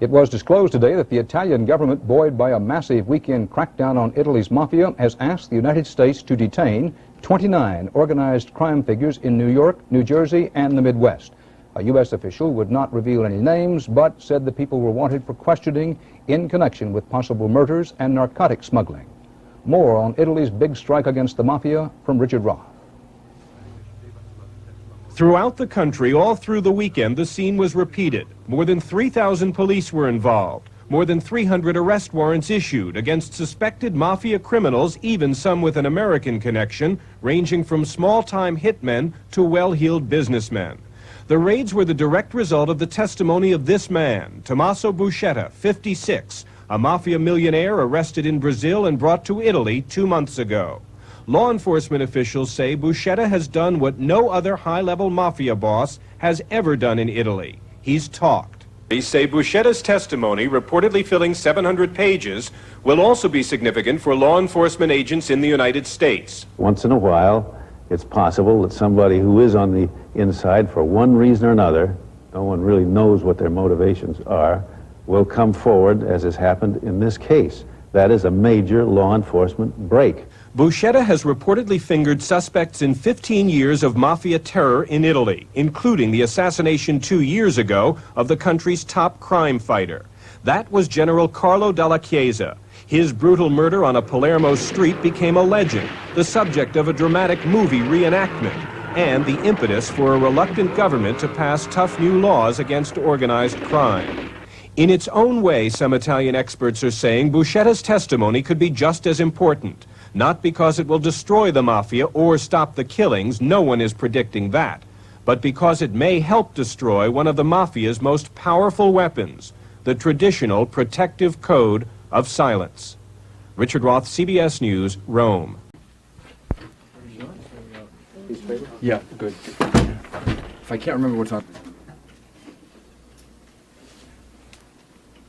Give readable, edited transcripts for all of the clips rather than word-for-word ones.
It was disclosed today that the Italian government, buoyed by a massive weekend crackdown on Italy's mafia, has asked the United States to detain 29 organized crime figures in New York, New Jersey, and the Midwest. A U.S. official would not reveal any names, but said the people were wanted for questioning in connection with possible murders and narcotic smuggling. More on Italy's big strike against the mafia from Richard Roth. Throughout the country, all through the weekend, the scene was repeated. More than 3,000 police were involved. More than 300 arrest warrants issued against suspected mafia criminals, even some with an American connection, ranging from small-time hitmen to well-heeled businessmen. The raids were the direct result of the testimony of this man, Tommaso Buscetta, 56, a mafia millionaire arrested in Brazil and brought to Italy 2 months ago. Law enforcement officials say Buscetta has done what no other high-level mafia boss has ever done in Italy. He's talked. They say Buscetta's testimony, reportedly filling 700 pages, will also be significant for law enforcement agents in the United States. Once in a while, it's possible that somebody who is on the inside for one reason or another, no one really knows what their motivations are, will come forward, as has happened in this case. That is a major law enforcement break. Buscetta has reportedly fingered suspects in 15 years of mafia terror in Italy, including the assassination 2 years ago of the country's top crime fighter. That was General Carlo Dalla Chiesa. His brutal murder on a Palermo street became a legend, the subject of a dramatic movie reenactment, and the impetus for a reluctant government to pass tough new laws against organized crime. In its own way, some Italian experts are saying Buscetta's testimony could be just as important. Not because it will destroy the mafia or stop the killings, no one is predicting that, but because it may help destroy one of the mafia's most powerful weapons, the traditional protective code of silence. Richard Roth, CBS News, Rome. Yeah, good. If I can't remember what's on.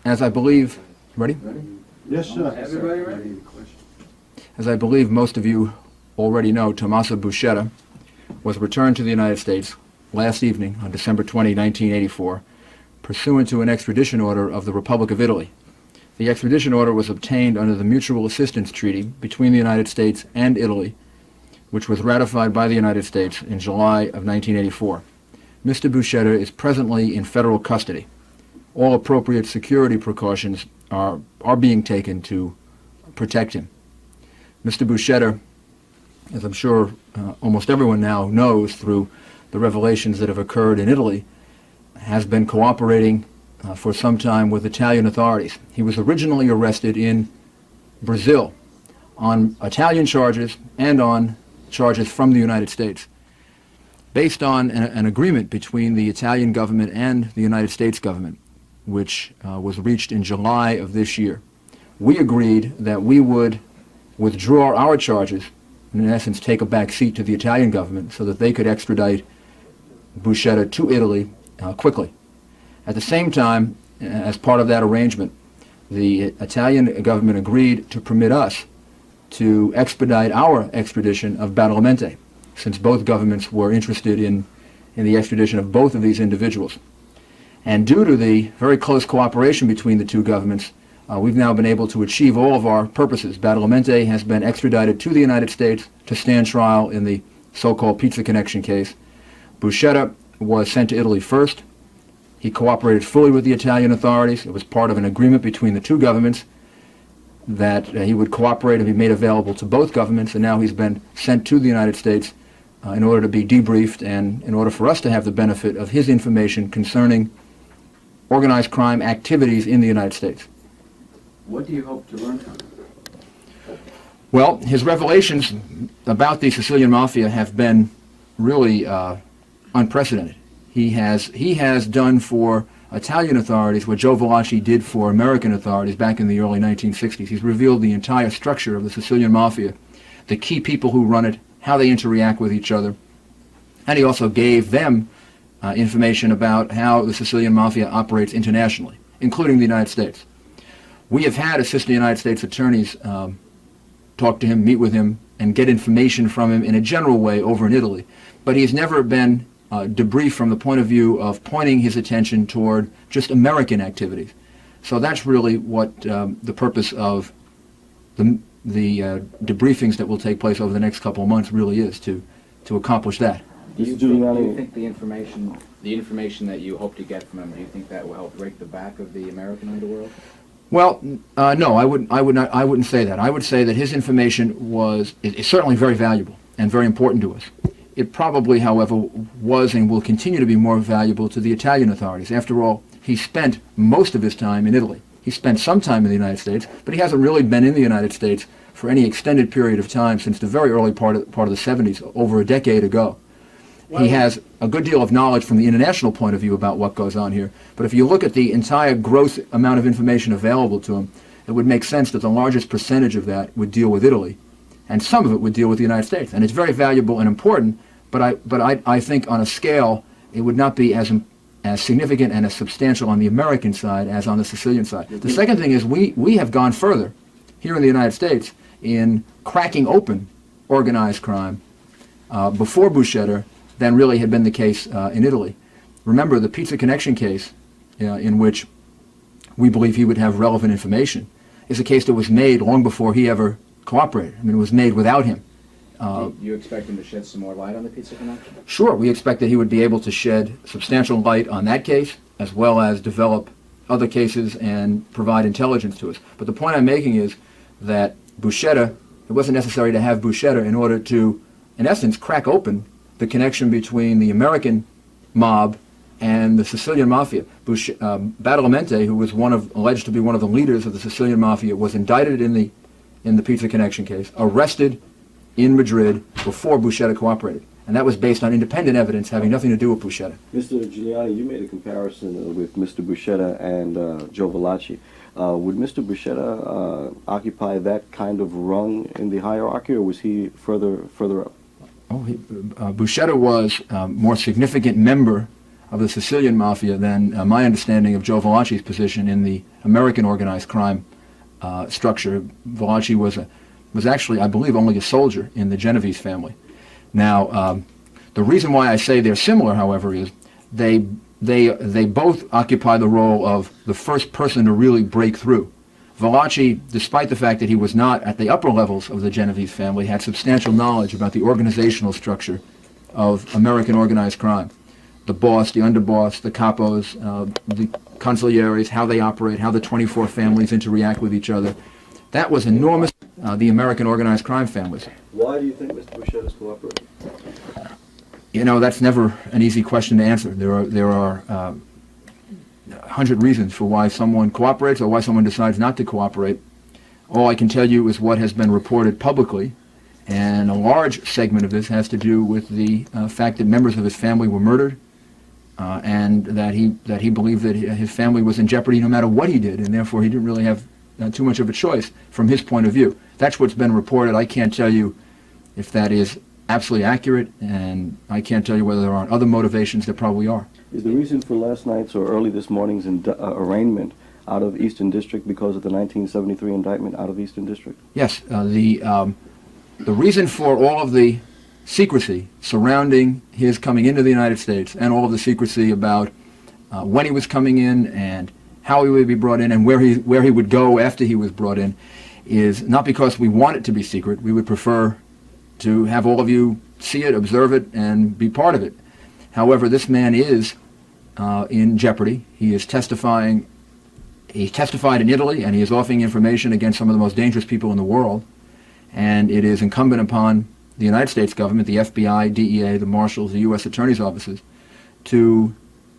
As I believe, ready? Yes, sir. Everybody ready? As I believe most of you already know, Tommaso Buscetta was returned to the United States last evening on December 20, 1984, pursuant to an extradition order of the Republic of Italy. The extradition order was obtained under the Mutual Assistance Treaty between the United States and Italy, which was ratified by the United States in July of 1984. Mr. Buscetta is presently in federal custody. All appropriate security precautions are being taken to protect him. Mr. Buscetta, as I'm sure almost everyone now knows through the revelations that have occurred in Italy, has been cooperating for some time with Italian authorities. He was originally arrested in Brazil on Italian charges and on charges from the United States. Based on an agreement between the Italian government and the United States government, which was reached in July of this year, we agreed that we would withdraw our charges, and in essence take a back seat to the Italian government so that they could extradite Buscetta to Italy quickly. At the same time, as part of that arrangement, the Italian government agreed to permit us to expedite our extradition of Badalamenti, since both governments were interested in the extradition of both of these individuals. And due to the very close cooperation between the two governments, we've now been able to achieve all of our purposes. Badalamenti has been extradited to the United States to stand trial in the so-called Pizza Connection case. Buscetta was sent to Italy first. He cooperated fully with the Italian authorities. It was part of an agreement between the two governments that he would cooperate and be made available to both governments, and now he's been sent to the United States in order to be debriefed and in order for us to have the benefit of his information concerning organized crime activities in the United States. What do you hope to learn from him? Well, his revelations about the Sicilian Mafia have been really unprecedented. He has done for Italian authorities what Joe Valachi did for American authorities back in the early 1960s. He's revealed the entire structure of the Sicilian Mafia, the key people who run it, how they interact with each other, and he also gave them information about how the Sicilian Mafia operates internationally, including the United States. We have had Assistant United States attorneys talk to him, meet with him, and get information from him in a general way over in Italy, but he's never been debriefed from the point of view of pointing his attention toward just American activities. So that's really what the purpose of the debriefings that will take place over the next couple of months really is, to accomplish that. Do you think the information that you hope to get from him, do you think that will help break the back of the American underworld? Well, no, I wouldn't say that. I would say that his information is certainly very valuable and very important to us. It probably, however, was and will continue to be more valuable to the Italian authorities. After all, he spent most of his time in Italy. He spent some time in the United States, but he hasn't really been in the United States for any extended period of time since the very early part of the 70s, over a decade ago. He has a good deal of knowledge from the international point of view about what goes on here, but if you look at the entire gross amount of information available to him, it would make sense that the largest percentage of that would deal with Italy, and some of it would deal with the United States. And it's very valuable and important, but I think on a scale it would not be as significant and as substantial on the American side as on the Sicilian side. The second thing is we have gone further here in the United States in cracking open organized crime before Buscetta than really had been the case in Italy. Remember, the Pizza Connection case, in which we believe he would have relevant information, is a case that was made long before he ever cooperated. I mean, it was made without him. Do you expect him to shed some more light on the Pizza Connection? Sure, we expect that he would be able to shed substantial light on that case, as well as develop other cases and provide intelligence to us. But the point I'm making is that Buscetta, it wasn't necessary to have Buscetta in order to, in essence, crack open the connection between the American mob and the Sicilian Mafia. Badalamenti, who was alleged to be one of the leaders of the Sicilian Mafia, was indicted in the Pizza Connection case, arrested in Madrid before Buscetta cooperated. And that was based on independent evidence having nothing to do with Buscetta. Mr. Giuliani, you made a comparison with Mr. Buscetta and Joe Valachi. Would Mr. Buscetta occupy that kind of rung in the hierarchy, or was he further up? Buscetta was a more significant member of the Sicilian Mafia than my understanding of Joe Valachi's position in the American organized crime structure. Valachi was actually, I believe, only a soldier in the Genovese family. Now, the reason why I say they're similar, however, is they both occupy the role of the first person to really break through. Valachi, despite the fact that he was not at the upper levels of the Genovese family, had substantial knowledge about the organizational structure of American organized crime. The boss, the underboss, the capos, the consiglieres, how they operate, how the 24 families interact with each other. That was enormous, the American organized crime families. Why do you think Mr. Buscetta is cooperating? You know, that's never an easy question to answer. There are 100 reasons for why someone cooperates or why someone decides not to cooperate. All I can tell you is what has been reported publicly, and a large segment of this has to do with the fact that members of his family were murdered, and that he believed that his family was in jeopardy no matter what he did, and therefore he didn't really have too much of a choice from his point of view. That's what's been reported. I can't tell you if that is absolutely accurate, and I can't tell you whether there aren't other motivations. There probably are. Is the reason for last night's or early this morning's arraignment out of Eastern District because of the 1973 indictment out of Eastern District? Yes. The reason for all of the secrecy surrounding his coming into the United States and all of the secrecy about when he was coming in and how he would be brought in and where he would go after he was brought in is not because we want it to be secret. We would prefer to have all of you see it, observe it, and be part of it. However, this man is in jeopardy. He is testifying. He testified in Italy, and he is offering information against some of the most dangerous people in the world. And it is incumbent upon the United States government, the FBI, DEA, the marshals, the U.S. attorney's offices, to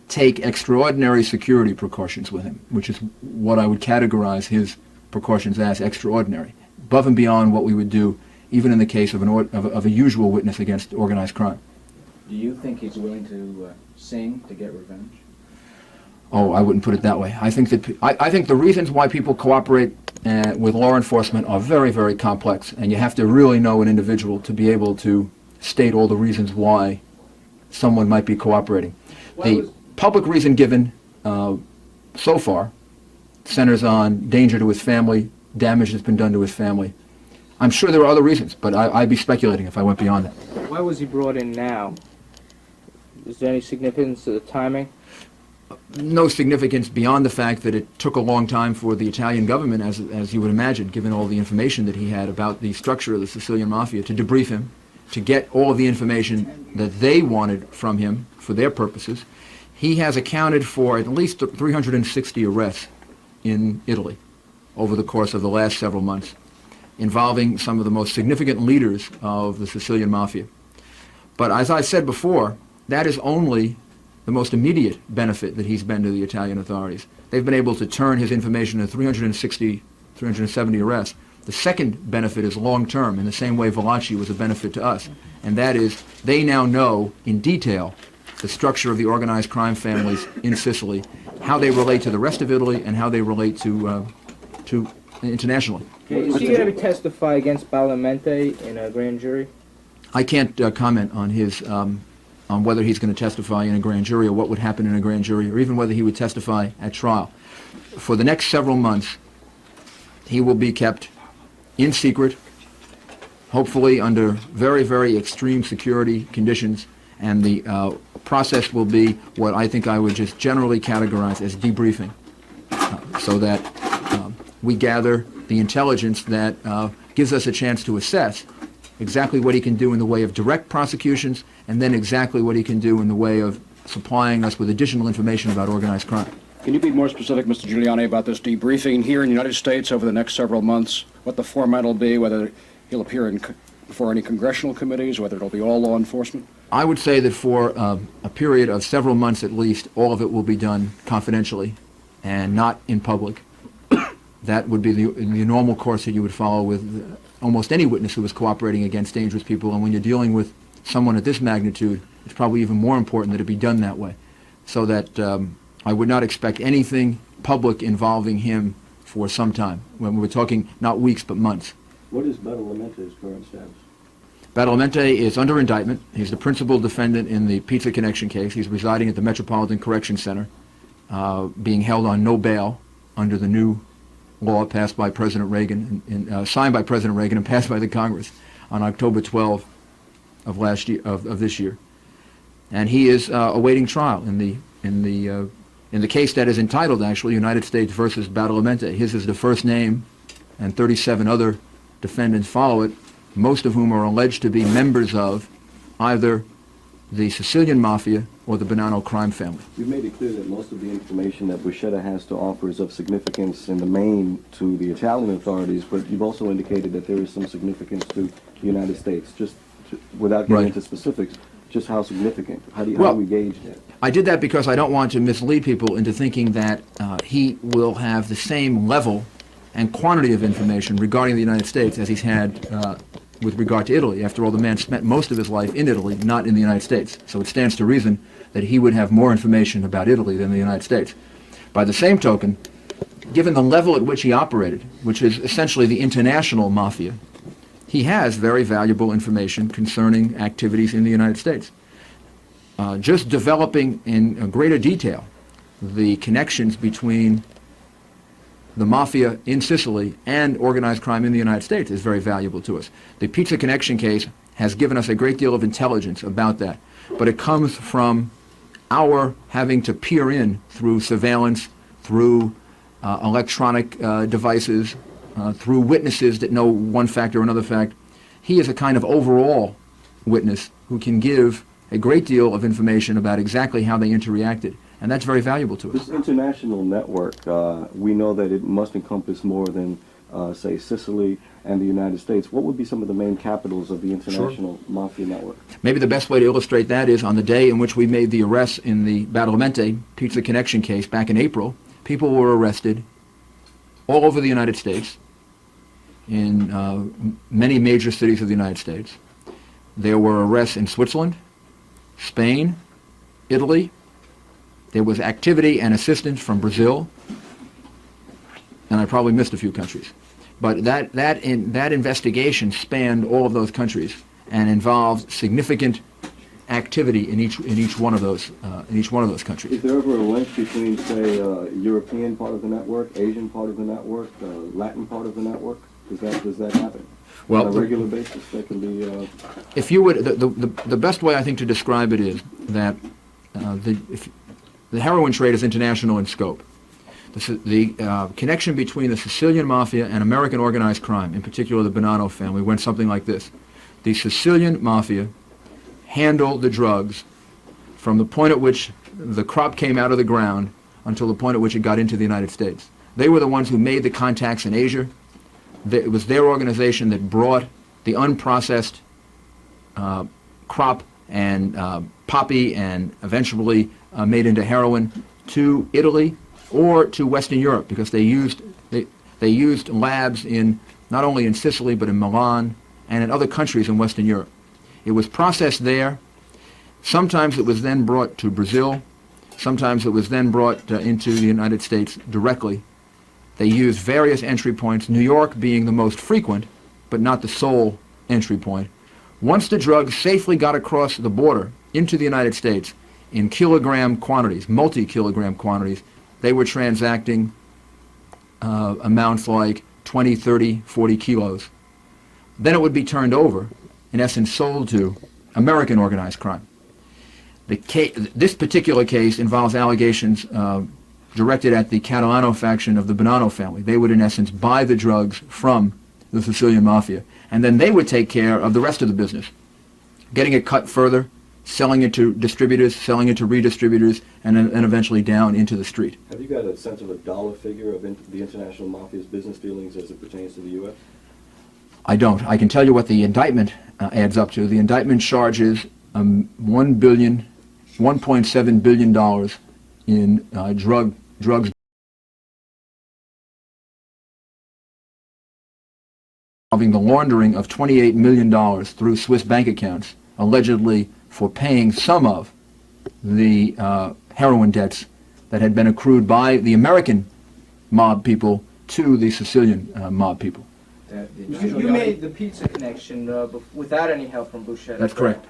take extraordinary security precautions with him, which is what I would categorize his precautions as, extraordinary, above and beyond what we would do even in the case of a usual witness against organized crime. Do you think he's willing to sing to get revenge? Oh, I wouldn't put it that way. I think that I think the reasons why people cooperate with law enforcement are very, very complex, and you have to really know an individual to be able to state all the reasons why someone might be cooperating. The public reason given so far centers on danger to his family, damage that's been done to his family. I'm sure there are other reasons, but I'd be speculating if I went beyond that. Why was he brought in now? Is there any significance to the timing? no significance beyond the fact that it took a long time for the Italian government, as you would imagine, given all the information that he had about the structure of the Sicilian Mafia, to debrief him, to get all of the information that they wanted from him for their purposes. He has accounted for at least 360 arrests in Italy over the course of the last several months, involving some of the most significant leaders of the Sicilian Mafia. But as I said before, that is only the most immediate benefit that he's been to the Italian authorities. They've been able to turn his information into 370 arrests. The second benefit is long-term, in the same way Valachi was a benefit to us, and that is they now know in detail the structure of the organized crime families in Sicily, how they relate to the rest of Italy, and how they relate to internationally. Is he going to testify against Badalamenti in a grand jury? I can't comment on his on whether he's going to testify in a grand jury or what would happen in a grand jury, or even whether he would testify at trial. For the next several months, he will be kept in secret, hopefully under very, very extreme security conditions, and the process will be what I think I would just generally categorize as debriefing, so that we gather the intelligence that gives us a chance to assess exactly what he can do in the way of direct prosecutions, and then exactly what he can do in the way of supplying us with additional information about organized crime. Can you be more specific, Mr. Giuliani, about this debriefing here in the United States over the next several months, what the format will be, whether he'll appear before any congressional committees, whether it'll be all law enforcement? I would say that for a period of several months at least, all of it will be done confidentially and not in public. That would be the normal course that you would follow with almost any witness who was cooperating against dangerous people, and when you're dealing with someone at this magnitude, it's probably even more important that it be done that way, so that I would not expect anything public involving him for some time, when we're talking not weeks but months. What is Badalamente's current status? Badalamente is under indictment. He's the principal defendant in the Pizza Connection case. He's residing at the Metropolitan Correction Center, being held on no bail under the new law passed by President Reagan, and signed by President Reagan and passed by the Congress on October 12 of last year, of this year. And he is awaiting trial in the case that is entitled, actually, United States versus Badalamente. His is the first name, and 37 other defendants follow it, most of whom are alleged to be members of either the Sicilian Mafia or the Bonanno crime family. You've made it clear that most of the information that Buscetta has to offer is of significance in the main to the Italian authorities, but you've also indicated that there is some significance to the United States. Just without getting into specifics, just how significant? How do we gauge that? I did that because I don't want to mislead people into thinking that he will have the same level and quantity of information regarding the United States as he's had with regard to Italy. After all, the man spent most of his life in Italy, not in the United States. So it stands to reason that he would have more information about Italy than the United States. By the same token, given the level at which he operated, which is essentially the international mafia, he has very valuable information concerning activities in the United States. Just developing in greater detail the connections between the mafia in Sicily and organized crime in the United States is very valuable to us. The Pizza Connection case has given us a great deal of intelligence about that, but it comes from our having to peer in through surveillance, through electronic devices, through witnesses that know one fact or another fact. He is a kind of overall witness who can give a great deal of information about exactly how they interreacted, and that's very valuable to us. This international network, we know that it must encompass more than, say, Sicily and the United States. What would be some of the main capitals of the international mafia network? Maybe the best way to illustrate that is on the day in which we made the arrests in the Badalamente Pizza Connection case back in April, people were arrested all over the United States, in many major cities of the United States. There were arrests in Switzerland, Spain, Italy. There was activity and assistance from Brazil, and I probably missed a few countries. But that investigation spanned all of those countries and involved significant activity in each one of those countries. Is there ever a link between, say, European part of the network, Asian part of the network, Latin part of the network? Does that happen? Well, on a regular basis, that can be. If you would, the best way I think to describe it is that the the heroin trade is international in scope. The connection between the Sicilian Mafia and American organized crime, in particular the Bonanno family, went something like this. The Sicilian Mafia handled the drugs from the point at which the crop came out of the ground until the point at which it got into the United States. They were the ones who made the contacts in Asia. It was their organization that brought the unprocessed crop and poppy and eventually made into heroin to Italy or to Western Europe, because they used labs in not only in Sicily but in Milan and in other countries in Western Europe. It was processed there. Sometimes it was then brought to Brazil. Sometimes it was then brought into the United States directly. They used various entry points, New York being the most frequent, but not the sole entry point. Once the drugs safely got across the border into the United States in kilogram quantities, multi-kilogram quantities, they were transacting amounts like 20, 30, 40 kilos. Then it would be turned over, in essence sold to American organized crime. This particular case involves allegations directed at the Catalano faction of the Bonanno family. They would, in essence, buy the drugs from the Sicilian Mafia, and then they would take care of the rest of the business, getting it cut further, selling it to distributors, selling it to redistributors, and then eventually down into the street. Have you got a sense of a dollar figure of the international mafia's business dealings as it pertains to the U.S.? I don't. I can tell you what the indictment adds up to. The indictment charges $1.7 billion in drugs involving the laundering of $28 million through Swiss bank accounts, allegedly for paying some of the heroin debts that had been accrued by the American mob people to the Sicilian mob people. You made the pizza connection without any help from Buscetta. That's correct.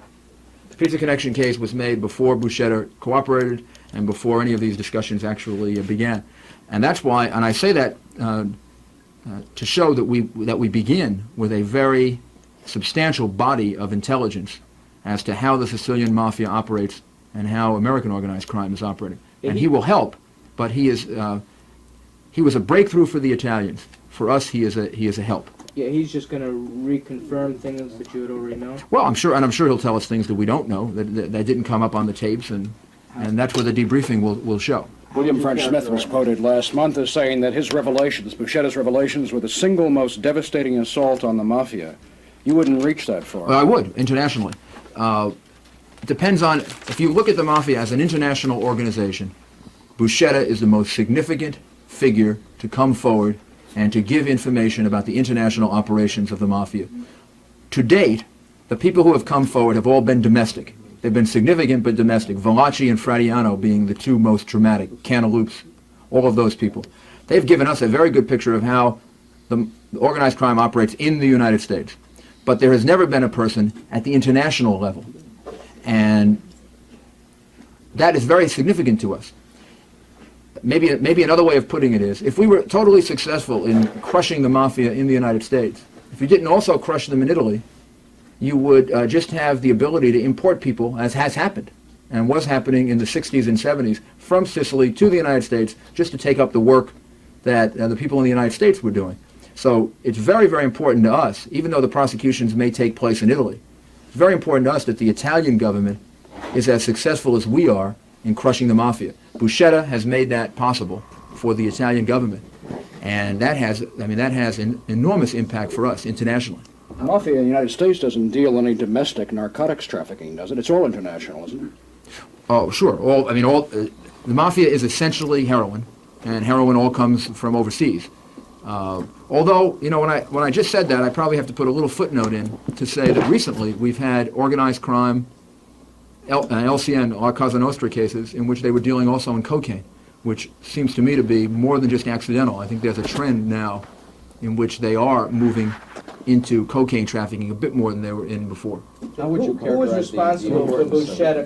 The pizza connection case was made before Buscetta cooperated and before any of these discussions actually began. And that's why, and I say that to show that we begin with a very substantial body of intelligence as to how the Sicilian Mafia operates and how American organized crime is operating. And he will help, but he was a breakthrough for the Italians. For us, he is a help. Yeah, he's just going to reconfirm things that you had already known. Well, I'm sure he'll tell us things that we don't know that didn't come up on the tapes, and that's where the debriefing will show. William French Smith was quoted last month as saying that his revelations, Buscetta's revelations, were the single most devastating assault on the mafia. You wouldn't reach that far. Well, I would, internationally. It depends on, if you look at the mafia as an international organization, Buscetta is the most significant figure to come forward and to give information about the international operations of the mafia. To date, the people who have come forward have all been domestic. They've been significant but domestic. Velacci and Fradiano being the two most dramatic, Cantalupes, all of those people. They've given us a very good picture of how the organized crime operates in the United States. But there has never been a person at the international level. And that is very significant to us. Maybe another way of putting it is, if we were totally successful in crushing the mafia in the United States, if you didn't also crush them in Italy, you would just have the ability to import people, as has happened, and was happening in the 60s and 70s, from Sicily to the United States, just to take up the work that the people in the United States were doing. So it's very, very important to us, even though the prosecutions may take place in Italy, it's very important to us that the Italian government is as successful as we are in crushing the mafia. Buscetta has made that possible for the Italian government, and that has an enormous impact for us internationally. The mafia in the United States doesn't deal any domestic narcotics trafficking, does it? It's all international, isn't it? Oh, sure. The mafia is essentially heroin, and heroin all comes from overseas. Although, when I just said that, I probably have to put a little footnote in to say that recently we've had organized crime, LCN, La Cosa Nostra cases, in which they were dealing also in cocaine, which seems to me to be more than just accidental. I think there's a trend now in which they are moving into cocaine trafficking a bit more than they were in before. Who was responsible for Buscetta?